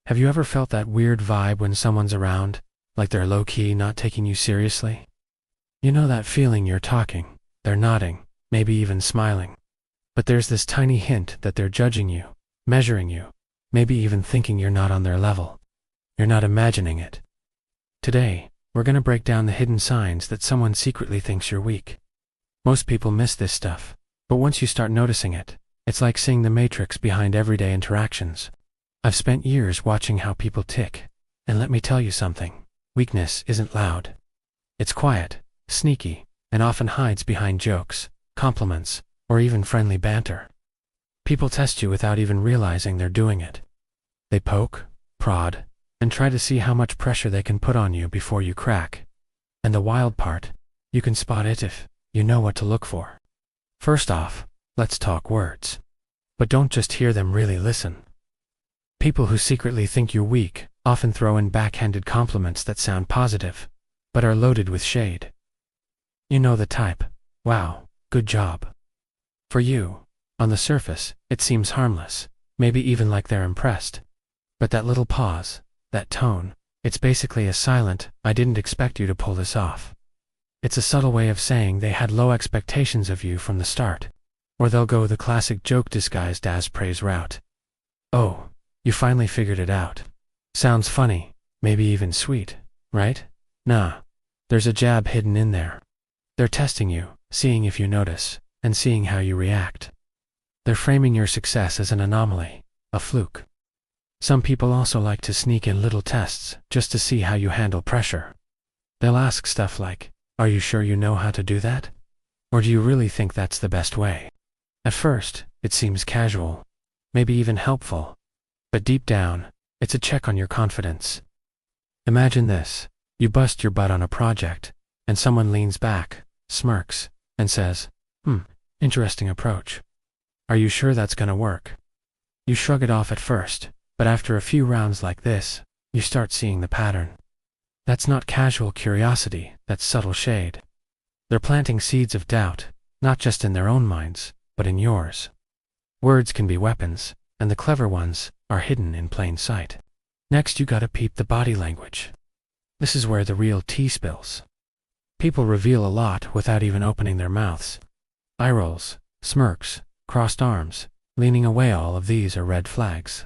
Have you ever felt that weird vibe when someone's around, like they're low-key not taking you seriously? You know that feeling you're talking, they're nodding, maybe even smiling. But there's this tiny hint that they're judging you, measuring you, maybe even thinking you're not on their level. You're not imagining it. Today, we're going to break down the hidden signs that someone secretly thinks you're weak. Most people miss this stuff, but once you start noticing it, it's like seeing the matrix behind everyday interactions. I've spent years watching how people tick, and let me tell you something, weakness isn't loud. It's quiet, sneaky, and often hides behind jokes, compliments, or even friendly banter. People test you without even realizing they're doing it. They poke, prod, and try to see how much pressure they can put on you before you crack. And the wild part, you can spot it if you know what to look for. First off, let's talk words. But don't just hear them, really listen. People who secretly think you're weak often throw in backhanded compliments that sound positive, but are loaded with shade. You know the type. Wow, good job. For you, on the surface, it seems harmless, maybe even like they're impressed. But that little pause, that tone, it's basically a silent, "I didn't expect you to pull this off." It's a subtle way of saying they had low expectations of you from the start. Or they'll go the classic joke disguised as praise route. "Oh, you finally figured it out. Sounds funny, maybe even sweet, right?" Nah, there's a jab hidden in there. They're testing you, seeing if you notice, and seeing how you react. They're framing your success as an anomaly, a fluke. Some people also like to sneak in little tests just to see how you handle pressure. They'll ask stuff like, "Are you sure you know how to do that? Or do you really think that's the best way?" At first, it seems casual, maybe even helpful. But deep down, it's a check on your confidence. Imagine this. You bust your butt on a project, and someone leans back, smirks, and says, interesting approach. Are you sure that's gonna work?" You shrug it off at first, but after a few rounds like this, you start seeing the pattern. That's not casual curiosity, that's subtle shade. They're planting seeds of doubt, not just in their own minds, but in yours. Words can be weapons, and the clever ones are hidden in plain sight. Next, you gotta peep the body language. This is where the real tea spills. People reveal a lot without even opening their mouths. Eye rolls, smirks, crossed arms, leaning away, all of these are red flags.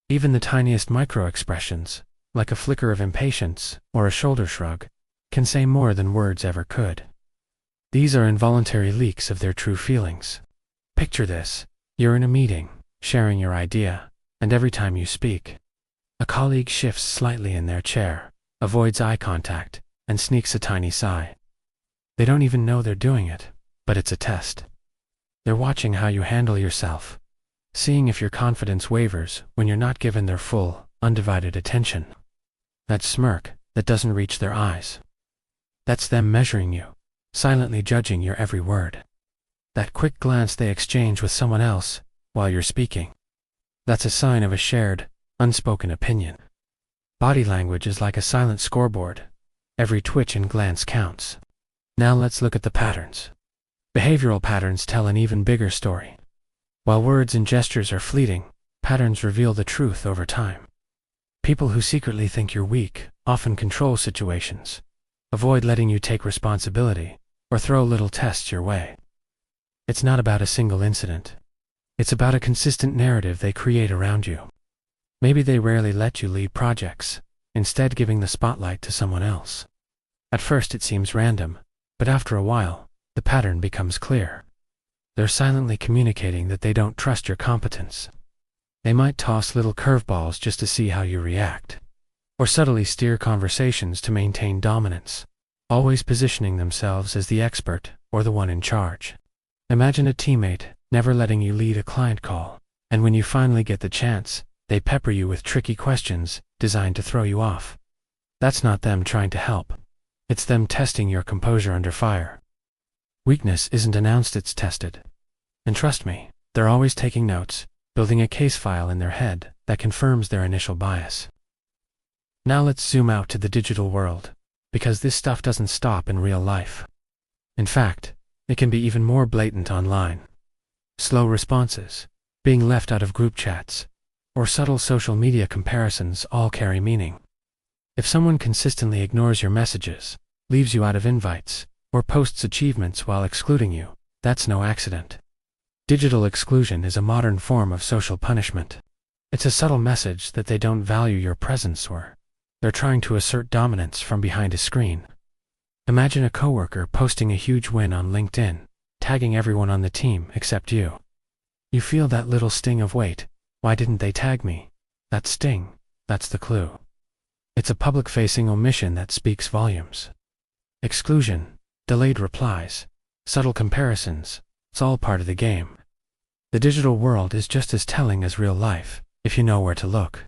Even the tiniest micro-expressions, like a flicker of impatience or a shoulder shrug, can say more than words ever could. These are involuntary leaks of their true feelings. Picture this. You're in a meeting, sharing your idea, and every time you speak, a colleague shifts slightly in their chair, avoids eye contact, and sneaks a tiny sigh. They don't even know they're doing it, but it's a test. They're watching how you handle yourself, seeing if your confidence wavers when you're not given their full, undivided attention. That smirk that doesn't reach their eyes. That's them measuring you, silently judging your every word. That quick glance they exchange with someone else while you're speaking. That's a sign of a shared, unspoken opinion. Body language is like a silent scoreboard. Every twitch and glance counts. Now let's look at the patterns. Behavioral patterns tell an even bigger story. While words and gestures are fleeting, patterns reveal the truth over time. People who secretly think you're weak often control situations, avoid letting you take responsibility, or throw little tests your way. It's not about a single incident. It's about a consistent narrative they create around you. Maybe they rarely let you lead projects, instead giving the spotlight to someone else. At first it seems random, but after a while, the pattern becomes clear. They're silently communicating that they don't trust your competence. They might toss little curveballs just to see how you react, or subtly steer conversations to maintain dominance, always positioning themselves as the expert or the one in charge. Imagine a teammate never letting you lead a client call, and when you finally get the chance, they pepper you with tricky questions designed to throw you off. That's not them trying to help. It's them testing your composure under fire. Weakness isn't announced, it's tested. And trust me, they're always taking notes, building a case file in their head that confirms their initial bias. Now let's zoom out to the digital world, because this stuff doesn't stop in real life. In fact, it can be even more blatant online. Slow responses, being left out of group chats, or subtle social media comparisons all carry meaning. If someone consistently ignores your messages, leaves you out of invites, or posts achievements while excluding you, that's no accident. Digital exclusion is a modern form of social punishment. It's a subtle message that they don't value your presence or they're trying to assert dominance from behind a screen. Imagine a coworker posting a huge win on LinkedIn, tagging everyone on the team except you. You feel that little sting of wait, why didn't they tag me? That sting, that's the clue. It's a public-facing omission that speaks volumes. Exclusion, delayed replies, subtle comparisons, it's all part of the game. The digital world is just as telling as real life, if you know where to look.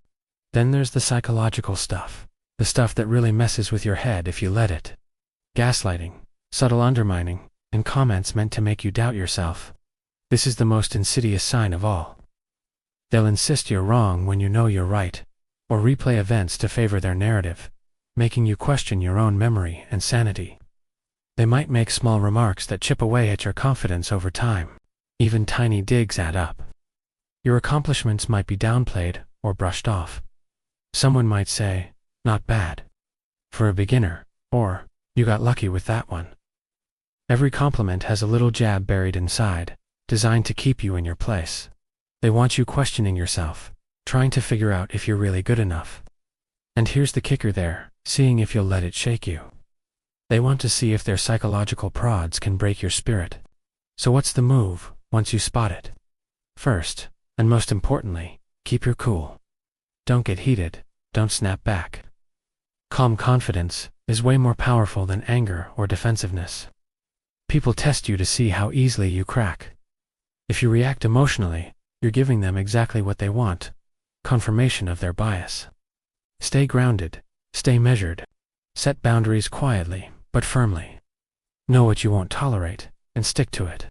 Then there's the psychological stuff, the stuff that really messes with your head if you let it. Gaslighting, subtle undermining, and comments meant to make you doubt yourself. This is the most insidious sign of all. They'll insist you're wrong when you know you're right, or replay events to favor their narrative, making you question your own memory and sanity. They might make small remarks that chip away at your confidence over time. Even tiny digs add up. Your accomplishments might be downplayed or brushed off. Someone might say, "Not bad for a beginner," or "You got lucky with that one." Every compliment has a little jab buried inside, designed to keep you in your place. They want you questioning yourself, trying to figure out if you're really good enough. And here's the kicker there, seeing if you'll let it shake you. They want to see if their psychological prods can break your spirit. So what's the move once you spot it? First, and most importantly, keep your cool. Don't get heated, don't snap back. Calm confidence is way more powerful than anger or defensiveness. People test you to see how easily you crack. If you react emotionally, you're giving them exactly what they want, confirmation of their bias. Stay grounded, stay measured. Set boundaries quietly, but firmly. Know what you won't tolerate, and stick to it.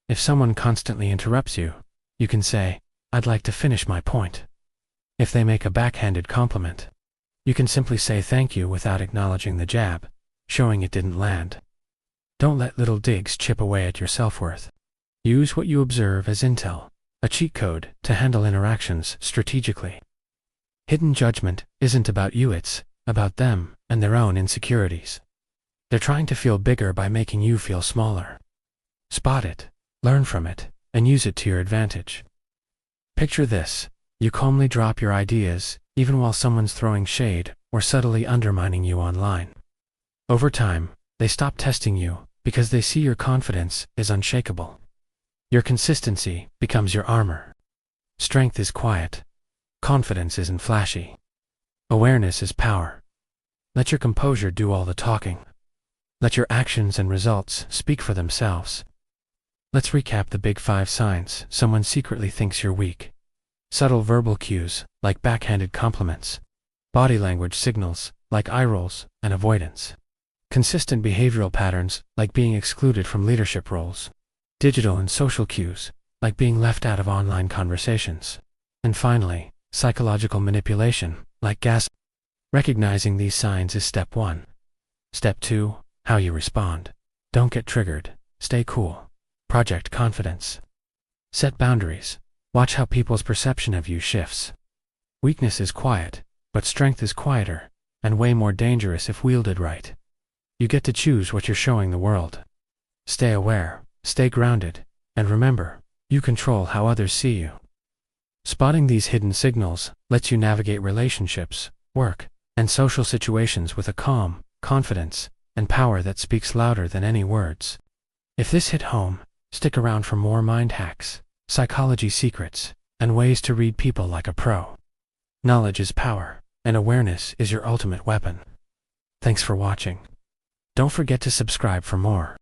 If someone constantly interrupts you, you can say, "I'd like to finish my point." If they make a backhanded compliment, you can simply say thank you without acknowledging the jab, showing it didn't land. Don't let little digs chip away at your self-worth. Use what you observe as intel, a cheat code to handle interactions strategically. Hidden judgment isn't about you, it's about them and their own insecurities. They're trying to feel bigger by making you feel smaller. Spot it, learn from it, and use it to your advantage. Picture this, you calmly drop your ideas, even while someone's throwing shade or subtly undermining you online. Over time, they stop testing you because they see your confidence is unshakable. Your consistency becomes your armor. Strength is quiet. Confidence isn't flashy. Awareness is power. Let your composure do all the talking. Let your actions and results speak for themselves. Let's recap the big 5 signs someone secretly thinks you're weak. Subtle verbal cues, like backhanded compliments. Body language signals, like eye rolls and avoidance. Consistent behavioral patterns, like being excluded from leadership roles. Digital and social cues, like being left out of online conversations. And finally, psychological manipulation, like gaslighting. Recognizing these signs is step 1. Step 2, how you respond. Don't get triggered, stay cool. Project confidence. Set boundaries. Watch how people's perception of you shifts. Weakness is quiet, but strength is quieter, and way more dangerous if wielded right. You get to choose what you're showing the world. Stay aware, stay grounded, and remember, you control how others see you. Spotting these hidden signals lets you navigate relationships, work, and social situations with a calm, confidence, and power that speaks louder than any words. If this hit home, stick around for more mind hacks, psychology secrets, and ways to read people like a pro. Knowledge is power, and awareness is your ultimate weapon. Thanks for watching. Don't forget to subscribe for more.